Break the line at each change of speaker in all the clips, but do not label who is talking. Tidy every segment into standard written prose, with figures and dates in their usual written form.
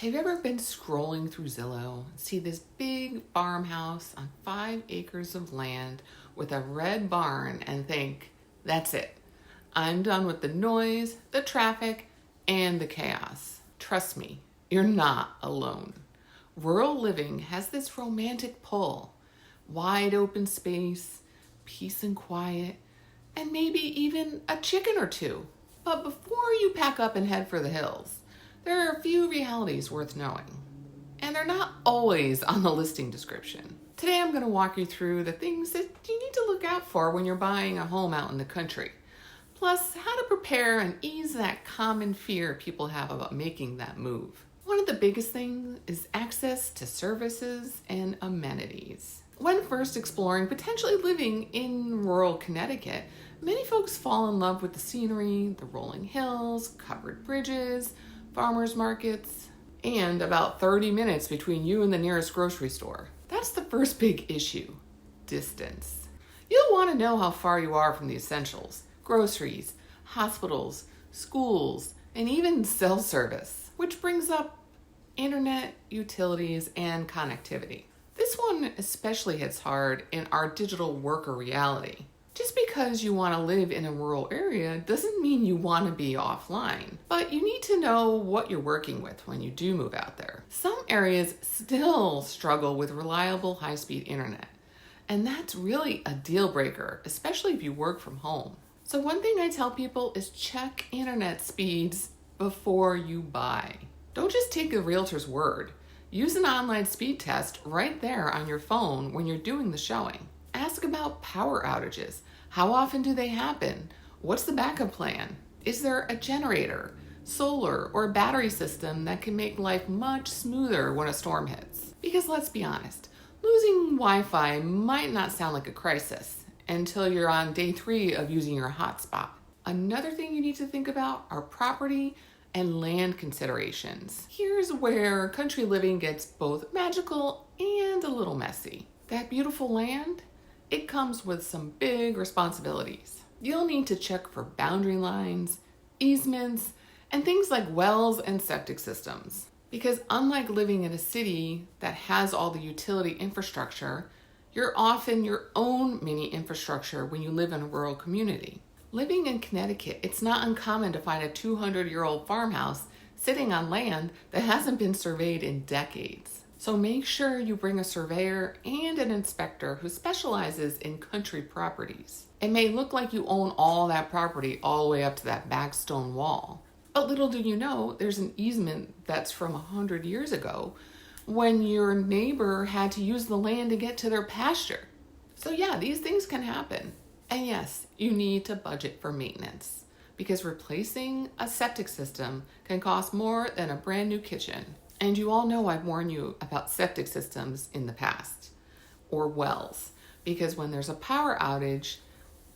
Have you ever been scrolling through Zillow and see this big farmhouse on 5 acres of land with a red barn and think, that's it. I'm done with the noise, the traffic, and the chaos. Trust me, you're not alone. Rural living has this romantic pull. Wide open space, peace and quiet, and maybe even a chicken or two. But before you pack up and head for the hills, there are a few realities worth knowing, and they're not always on the listing description. Today I'm going to walk you through the things that you need to look out for when you're buying a home out in the country, plus how to prepare and ease that common fear people have about making that move. One of the biggest things is access to services and amenities. When first exploring potentially living in rural Connecticut, many folks fall in love with the scenery, the rolling hills, covered bridges, farmers markets, and about 30 minutes between you and the nearest grocery store. That's the first big issue, distance. You'll want to know how far you are from the essentials, groceries, hospitals, schools, and even cell service, which brings up internet, utilities, and connectivity. This one especially hits hard in our digital worker reality. Just because you want to live in a rural area doesn't mean you want to be offline, but you need to know what you're working with when you do move out there. Some areas still struggle with reliable high-speed internet, and that's really a deal breaker, especially if you work from home. So one thing I tell people is check internet speeds before you buy. Don't just take a realtor's word. Use an online speed test right there on your phone when you're doing the showing. Ask about power outages. How often do they happen? What's the backup plan? Is there a generator, solar, or battery system that can make life much smoother when a storm hits? Because let's be honest, losing Wi-Fi might not sound like a crisis until you're on day 3 of using your hotspot. Another thing you need to think about are property and land considerations. Here's where country living gets both magical and a little messy. That beautiful land, it comes with some big responsibilities. You'll need to check for boundary lines, easements, and things like wells and septic systems. Because unlike living in a city that has all the utility infrastructure, you're often your own mini infrastructure when you live in a rural community. Living in Connecticut, it's not uncommon to find a 200-year-old farmhouse sitting on land that hasn't been surveyed in decades. So make sure you bring a surveyor and an inspector who specializes in country properties. It may look like you own all that property all the way up to that back stone wall. But little do you know, there's an easement that's from 100 years ago when your neighbor had to use the land to get to their pasture. So yeah, these things can happen. And yes, you need to budget for maintenance because replacing a septic system can cost more than a brand new kitchen. And you all know I've warned you about septic systems in the past, or wells, because when there's a power outage,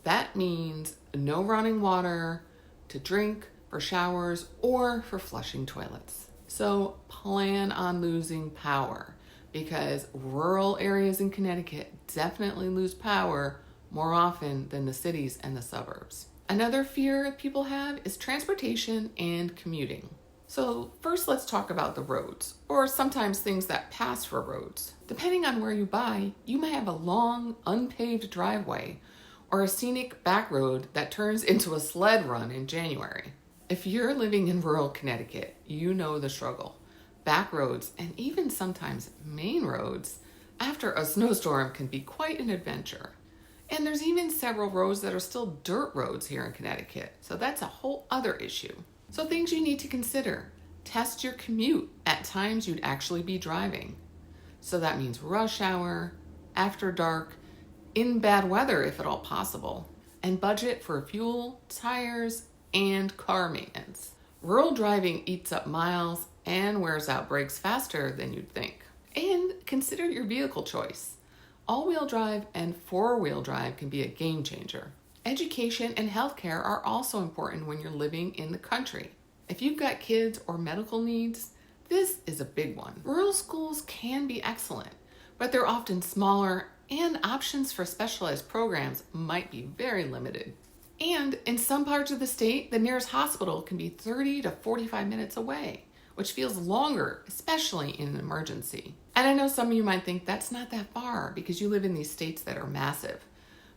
that means no running water to drink, for showers, or for flushing toilets. So plan on losing power because rural areas in Connecticut definitely lose power more often than the cities and the suburbs. Another fear people have is transportation and commuting. So first let's talk about the roads, or sometimes things that pass for roads. Depending on where you buy, you may have a long, unpaved driveway or a scenic back road that turns into a sled run in January. If you're living in rural Connecticut, you know the struggle. Back roads, and even sometimes main roads, after a snowstorm can be quite an adventure. And there's even several roads that are still dirt roads here in Connecticut, so that's a whole other issue. So things you need to consider. Test your commute at times you'd actually be driving. So that means rush hour, after dark, in bad weather if at all possible. And budget for fuel, tires, and car maintenance. Rural driving eats up miles and wears out brakes faster than you'd think. And consider your vehicle choice. All-wheel drive and four-wheel drive can be a game changer. Education and healthcare are also important when you're living in the country. If you've got kids or medical needs, this is a big one. Rural schools can be excellent, but they're often smaller and options for specialized programs might be very limited. And in some parts of the state, the nearest hospital can be 30 to 45 minutes away, which feels longer, especially in an emergency. And I know some of you might think that's not that far because you live in these states that are massive.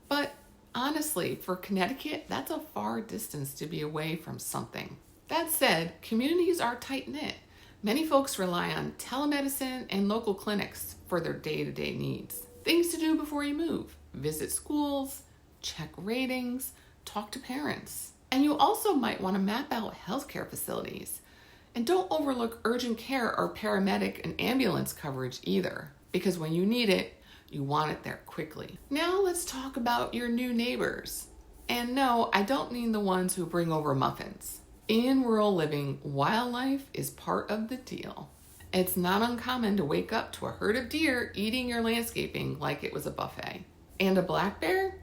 But honestly, for Connecticut, that's a far distance to be away from something. That said, communities are tight-knit. Many folks rely on telemedicine and local clinics for their day-to-day needs. Things to do before you move: visit schools, check ratings, talk to parents. And you also might want to map out healthcare facilities. And don't overlook urgent care or paramedic and ambulance coverage either, because when you need it, you want it there quickly. Now let's talk about your new neighbors. And no, I don't mean the ones who bring over muffins. In rural living, wildlife is part of the deal. It's not uncommon to wake up to a herd of deer eating your landscaping like it was a buffet. And a black bear?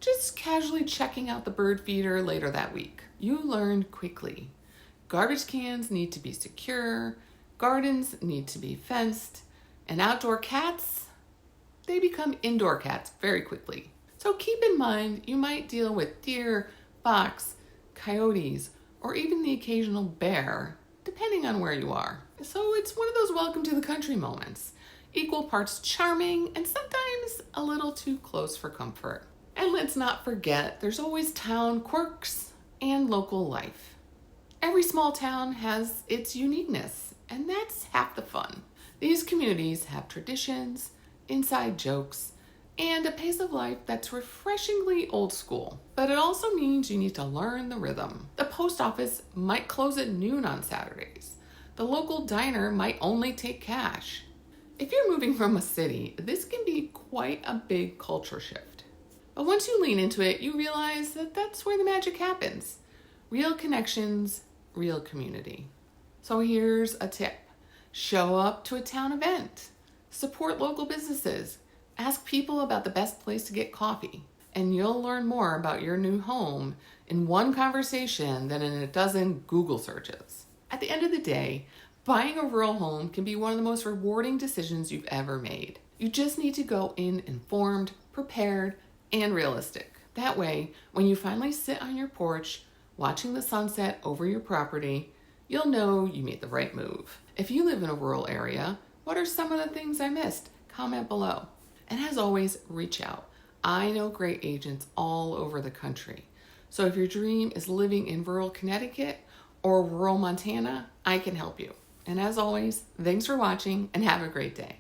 Just casually checking out the bird feeder later that week. You learned quickly. Garbage cans need to be secure, gardens need to be fenced, and outdoor cats, they become indoor cats very quickly. So keep in mind you might deal with deer, fox, coyotes, or even the occasional bear, depending on where you are. So it's one of those welcome to the country moments, equal parts charming and sometimes a little too close for comfort. And let's not forget, there's always town quirks and local life. Every small town has its uniqueness, and that's half the fun. These communities have traditions, inside jokes, and a pace of life that's refreshingly old school. But it also means you need to learn the rhythm. The post office might close at noon on Saturdays. The local diner might only take cash. If you're moving from a city, this can be quite a big culture shift. But once you lean into it, you realize that that's where the magic happens. Real connections, real community. So here's a tip. Show up to a town event. Support local businesses. Ask people about the best place to get coffee, and you'll learn more about your new home in one conversation than in a dozen Google searches. At the end of the day, buying a rural home can be one of the most rewarding decisions you've ever made. You just need to go in informed, prepared, and realistic. That way, when you finally sit on your porch, watching the sunset over your property, you'll know you made the right move. If you live in a rural area, what are some of the things I missed? Comment below. And as always, reach out. I know great agents all over the country. So if your dream is living in rural Connecticut or rural Montana, I can help you. And as always, thanks for watching and have a great day.